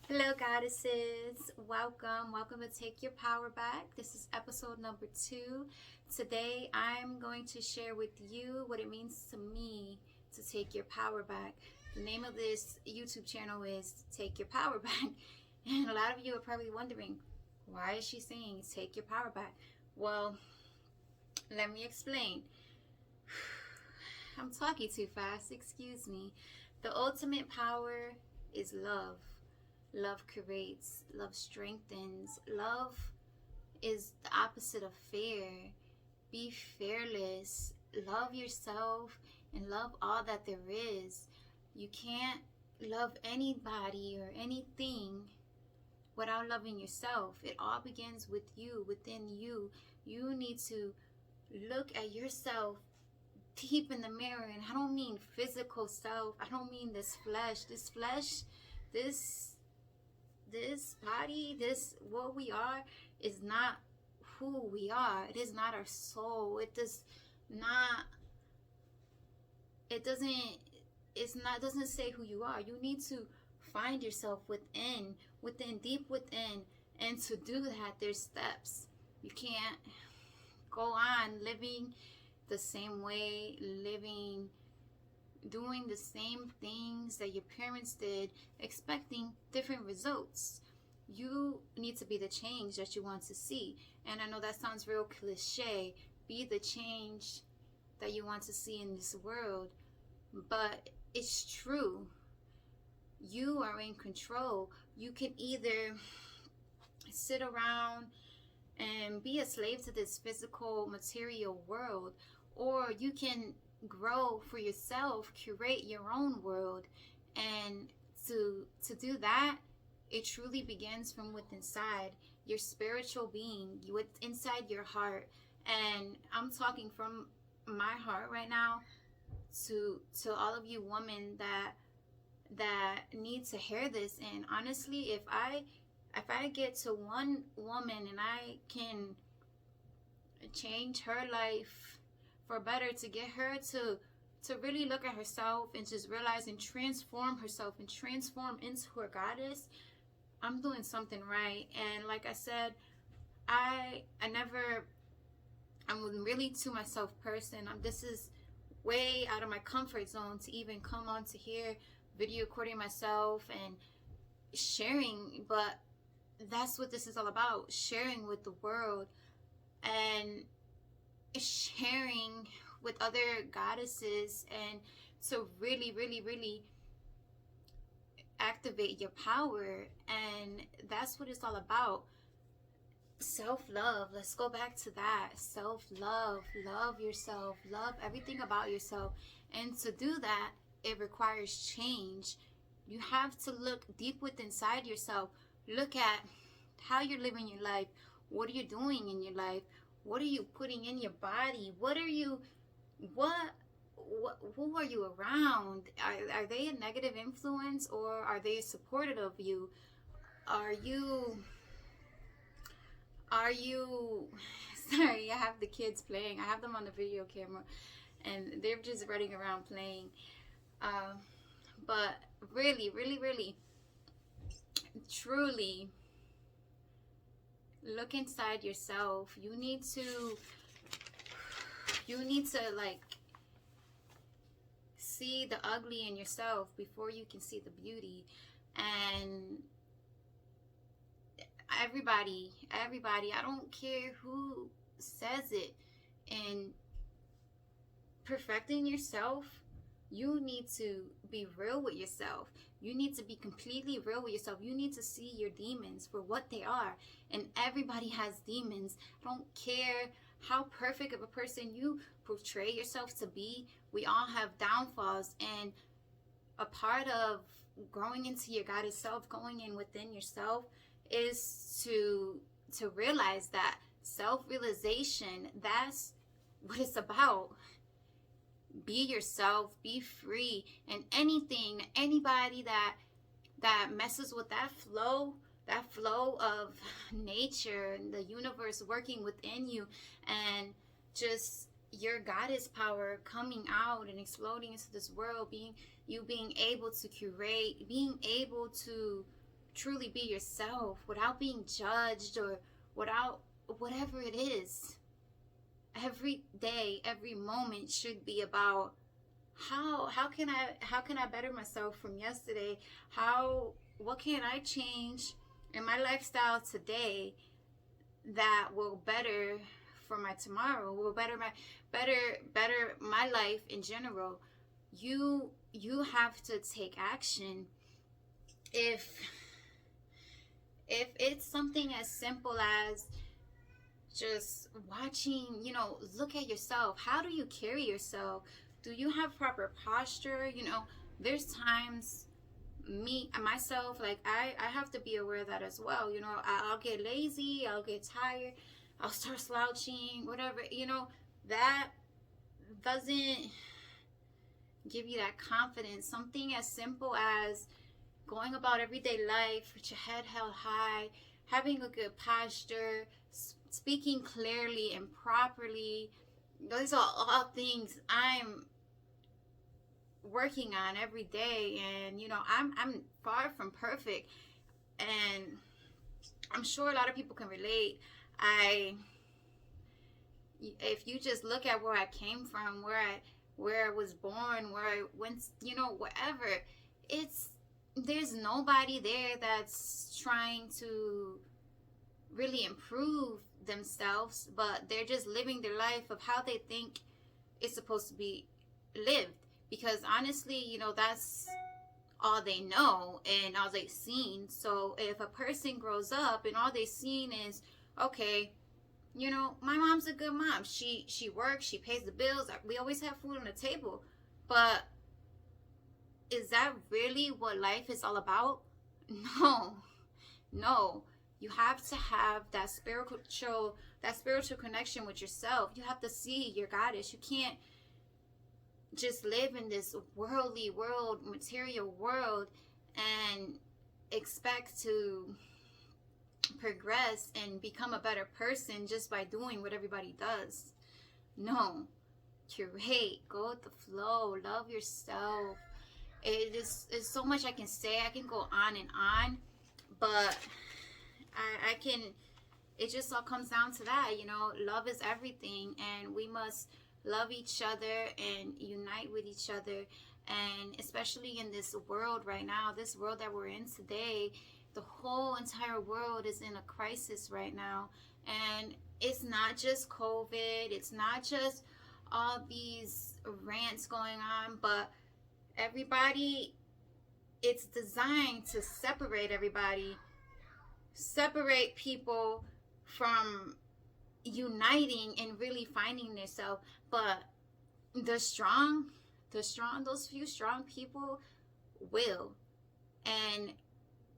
Hello, goddesses. Welcome to Take Your Power Back. This is episode number 2. Today, I'm going to share with you what it means to me to take your power back. The name of this YouTube channel is Take Your Power Back. And a lot of you are probably wondering, why is she saying take your power back? Well, let me explain. I'm talking too fast, excuse me. The ultimate power is love. Love creates, love strengthens, love is the opposite of fear. Be fearless, love yourself, and love all that there is. You can't love anybody or anything without loving yourself. It all begins with you, within you. You need to look at yourself deep in the mirror, and I don't mean physical self. I don't mean this flesh, this body, this what we are is not who we are. It is not our soul. It doesn't say who you are. You need to find yourself within, deep within, and to do that there's steps. You can't go on living the same way, doing the same things that your parents did, expecting different results. You need to be the change that you want to see. And I know that sounds real cliche. Be the change that you want to see in this world. But it's true. You are in control. You can either sit around and be a slave to this physical, material world, or you can grow for yourself, curate your own world. And to do that, it truly begins from within inside your spiritual being, what's inside your heart. And I'm talking from my heart right now to all of you women that need to hear this. And honestly, if I get to one woman and I can change her life for better, to get her to really look at herself and just realize and transform herself and transform into her goddess, I'm doing something right. And like I said, I'm really to myself person. This is way out of my comfort zone to even come on to here, video recording myself and sharing, but that's what this is all about, sharing with the world and sharing with other goddesses, and to really, really, really activate your power. And that's what it's all about. Self-love. Let's go back to that. Self-love. Love yourself. Love everything about yourself. And to do that, it requires change. You have to look deep within inside yourself. Look at how you're living your life. What are you doing in your life? What are you putting in your body? Who are you around? Are they a negative influence, or are they supportive of you? Are you sorry, I have the kids playing. I have them on the video camera and they're just running around playing. But really, really, really, truly look inside yourself. You need to like see the ugly in yourself before you can see the beauty. And everybody, I don't care who says it, in perfecting yourself, you need to be real with yourself. You need to be completely real with yourself. You need to see your demons for what they are. And everybody has demons. I don't care how perfect of a person you portray yourself to be. We all have downfalls. And a part of growing into your goddess self, going in within yourself, is to realize that self-realization, that's what it's about. Be yourself, be free. And anybody that messes with that flow of nature and the universe working within you, and just your goddess power coming out and exploding into this world, being able to curate, being able to truly be yourself without being judged or without whatever it is. Every day, every moment should be about how can I better myself from yesterday? What can I change in my lifestyle today that will better for my tomorrow, will better my life in general. You have to take action. If it's something as simple as just watching, look at yourself. How do you carry yourself? Do you have proper posture? There's times myself, like I have to be aware of that as well. I'll get lazy, I'll get tired, I'll start slouching, whatever. That doesn't give you that confidence. Something as simple as going about everyday life with your head held high, having a good posture, speaking clearly and properly. Those are all things I'm working on every day, and I'm far from perfect, and I'm sure a lot of people can relate. If you just look at where I came from, where I was born, where I went, wherever, there's nobody there that's trying to really improve themselves, but they're just living their life of how they think it's supposed to be lived. Because honestly, that's all they know and all they've seen. So if a person grows up and all they've seen is, okay, my mom's a good mom. She works, she pays the bills, we always have food on the table. But is that really what life is all about? No. You have to have that spiritual connection with yourself. You have to see your goddess. You can't just live in this worldly world, material world, and expect to progress and become a better person just by doing what everybody does. No. Curate, go with the flow, love yourself. It's so much I can say. I can go on and on, but it just all comes down to that. Love is everything, and we must love each other and unite with each other. And especially in this world right now, this world that we're in today, the whole entire world is in a crisis right now. And it's not just COVID, it's not just all these rants going on, but everybody, it's designed to separate everybody, separate people from uniting and really finding themselves. But those few strong people will, and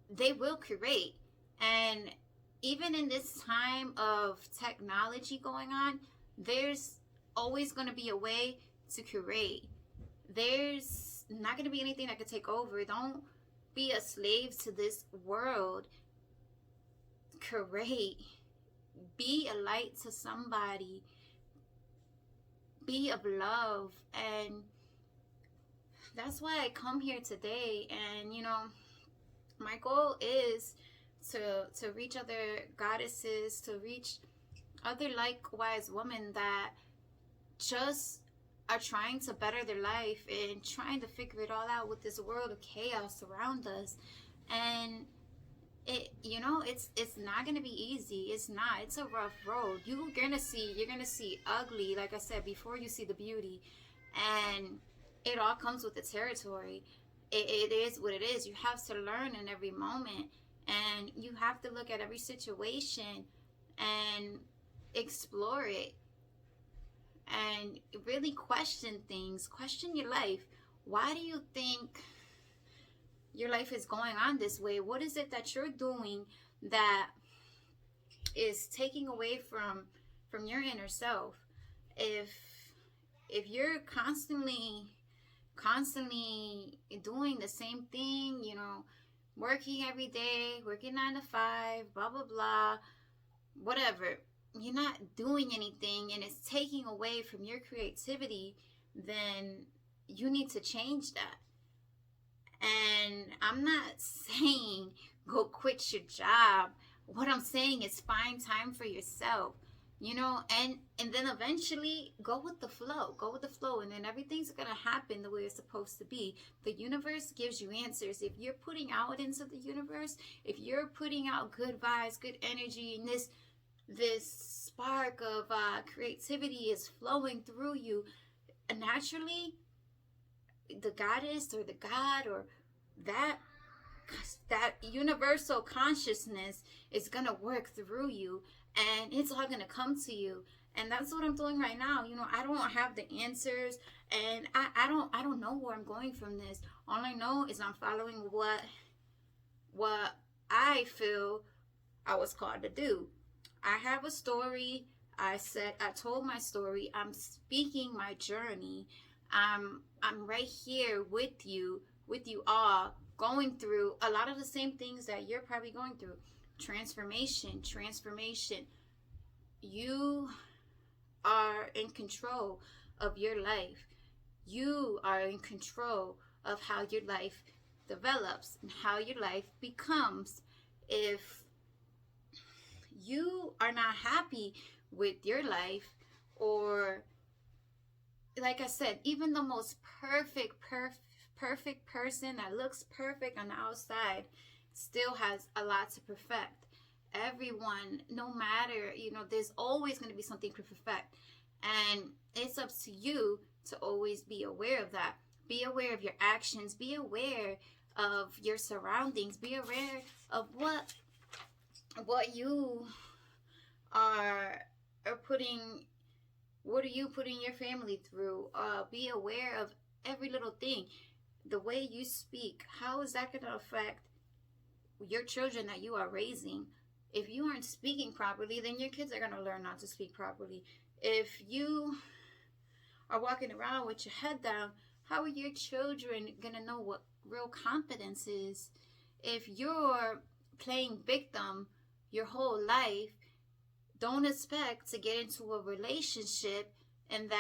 they will create. And even in this time of technology going on, there's always going to be a way to create. There's not going to be anything that could take over. Don't be a slave to this world. Create. Be a light to somebody. Be of love. And that's why I come here today. And my goal is to reach other goddesses, to reach other likewise women that just are trying to better their life and trying to figure it all out with this world of chaos around us. And it's not gonna be easy. It's a rough road. You're gonna see ugly, like I said, before you see the beauty. And it all comes with the territory. It is what it is. You have to learn in every moment, and you have to look at every situation and explore it, and really question things. Question your life. Why do you think your life is going on this way? What is it that you're doing that is taking away from your inner self? If you're constantly doing the same thing, working every day, working 9 to 5, blah blah blah, whatever, you're not doing anything and it's taking away from your creativity, then you need to change that. And I'm not saying go quit your job. What I'm saying is find time for yourself, you know, and then eventually go with the flow. Go with the flow, and then everything's gonna happen the way it's supposed to be. The universe gives you answers. If you're putting out into the universe, if you're putting out good vibes, good energy, and this spark of creativity is flowing through you, naturally the goddess or the god or that that universal consciousness is gonna work through you, and it's all gonna come to you. And that's what I'm doing right now. You know, I don't have the answers, and I don't know where I'm going from this. All I know is I'm following what I feel I was called to do. I have a story. I told my story. I'm speaking my journey. I'm right here with you all, going through a lot of the same things that you're probably going through. Transformation. You are in control of your life. You are in control of how your life develops and how your life becomes. If you are not happy with your life, or like I said, even the most perfect person that looks perfect on the outside still has a lot to perfect. Everyone, no matter, you know, there's always going to be something to perfect, and it's up to you to always be aware of that. Be aware of your actions. Be aware of your surroundings. Be aware of what you are putting. What are you putting your family through? Be aware of every little thing. The way you speak, how is that going to affect your children that you are raising? If you aren't speaking properly, then your kids are going to learn not to speak properly. If you are walking around with your head down, how are your children going to know what real confidence is? If you're playing victim your whole life, don't expect to get into a relationship and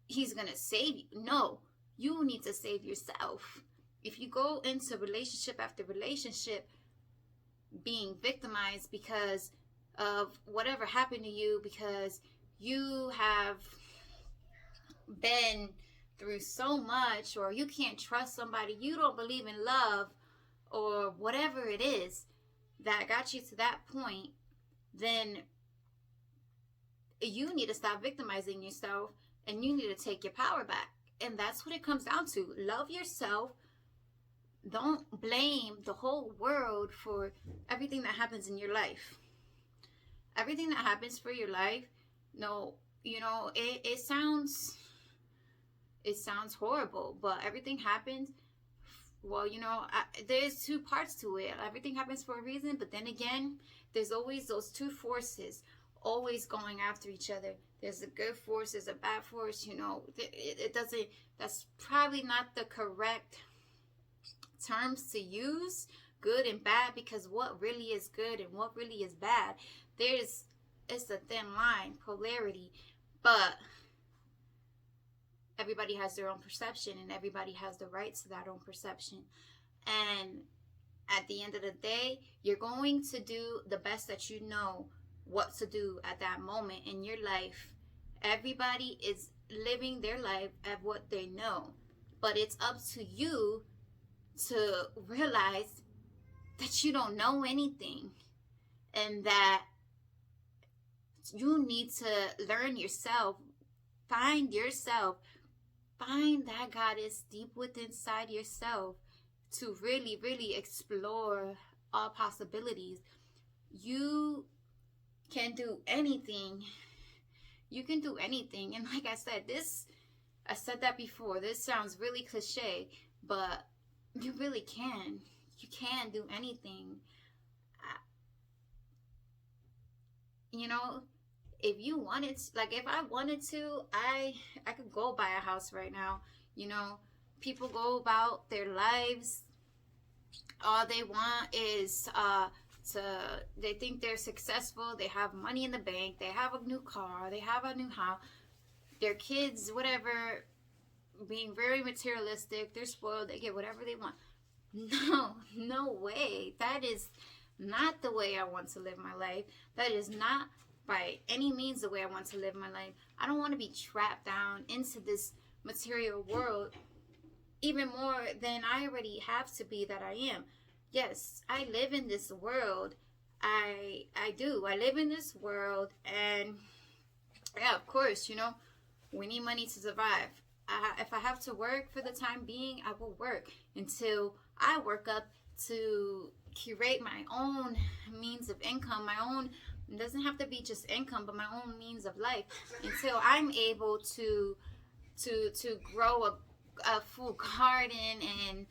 he's going to save you. No, you need to save yourself. If you go into relationship after relationship being victimized because of whatever happened to you, because you have been through so much, or you can't trust somebody, you don't believe in love, or whatever it is that got you to that point, then you need to stop victimizing yourself, and you need to take your power back. And that's what it comes down to. Love yourself. Don't blame the whole world for everything that happens in your life. Everything that happens for your life, no, you know, it sounds horrible, but everything happens. Well, you know, there's two parts to it. Everything happens for a reason, but then again, there's always those two forces always going after each other. There's a good force, there's a bad force, you know. It doesn't, that's probably not the correct terms to use, good and bad, because what really is good and what really is bad, it's a thin line, polarity. But everybody has their own perception, and everybody has the right to that own perception. And at the end of the day, you're going to do the best that you know what to do at that moment in your life. Everybody is living their life at what they know, but it's up to you to realize that you don't know anything, and that you need to learn yourself, find that goddess deep within inside yourself, to really, really explore all possibilities. You can do anything. You can do anything. And like I said that before, this sounds really cliche, but you really can. You can do anything. You know, if you wanted to, like if I wanted to, I could go buy a house right now. You know, people go about their lives, all they want is they think they're successful, they have money in the bank, they have a new car, they have a new house, their kids, whatever, being very materialistic, they're spoiled, they get whatever they want. No way. That is not the way I want to live my life. That is not by any means the way I want to live my life. I don't want to be trapped down into this material world even more than I already have to be that I am. Yes, I live in this world. I do. I live in this world, and yeah, of course, we need money to survive. If I have to work for the time being, I will work until I work up to curate my own means of income, my own, it doesn't have to be just income, but my own means of life, until I'm able to grow a full garden and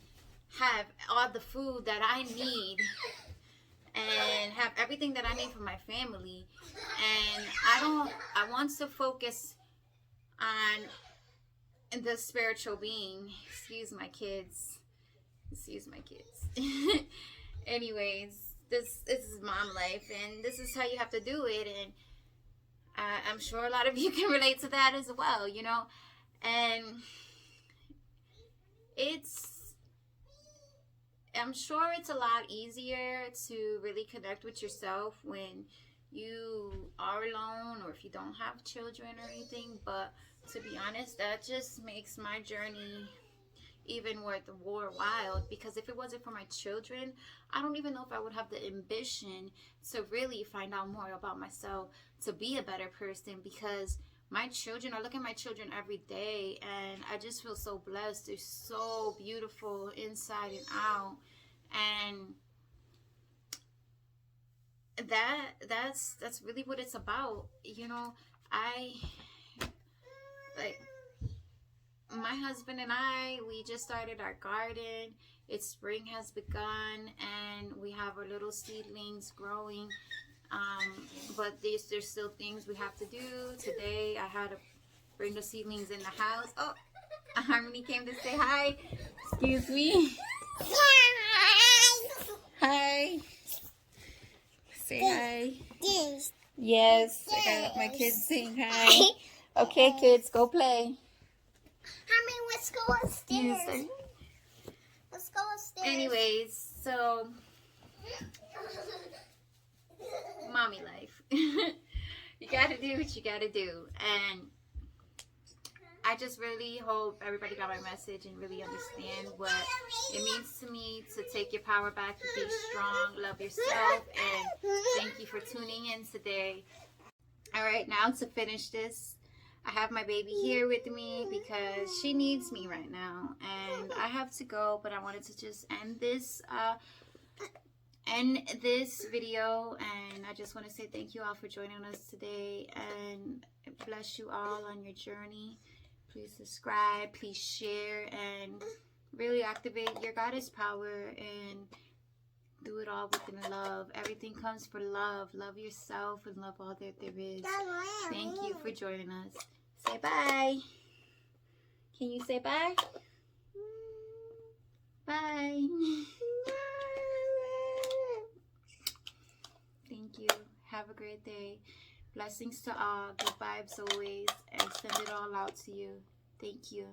have all the food that I need and have everything that I need for my family. And I want to focus on the spiritual being. Excuse my kids. Anyways, this is mom life, and this is how you have to do it. And I'm sure a lot of you can relate to that as well, and I'm sure it's a lot easier to really connect with yourself when you are alone, or if you don't have children or anything. But to be honest, that just makes my journey even more wild, because if it wasn't for my children, I don't even know if I would have the ambition to really find out more about myself, to be a better person, because I look at my children every day, and I just feel so blessed. They're so beautiful inside and out, and that's really what it's about. I like my husband and I, we just started our garden. Spring has begun, and we have our little seedlings growing. But there's still things we have to do. Today I had to bring the seedlings in the house. Oh, Harmony came to say hi. Excuse me. Hi. Say hi. Yes, I got my kids saying hi. Okay, kids, go play. Let's go upstairs. Yes, Let's go upstairs. anyways, so mommy life. You gotta do what you gotta do. And I just really hope everybody got my message and really understand what it means to me to take your power back, to be strong, love yourself. And thank you for tuning in today. All right, now to finish this, I have my baby here with me because she needs me right now, and I have to go. But I wanted to just end this video, and I just want to say thank you all for joining us today, and bless you all on your journey. Please subscribe, please share, and really activate your goddess power and do it all within love. Everything comes for love. Love yourself and love all that there is. Thank you for joining us. Say bye. Can you say bye? Bye. Thank you. Have a great day. Blessings to all. Good vibes always. And send it all out to you. Thank you.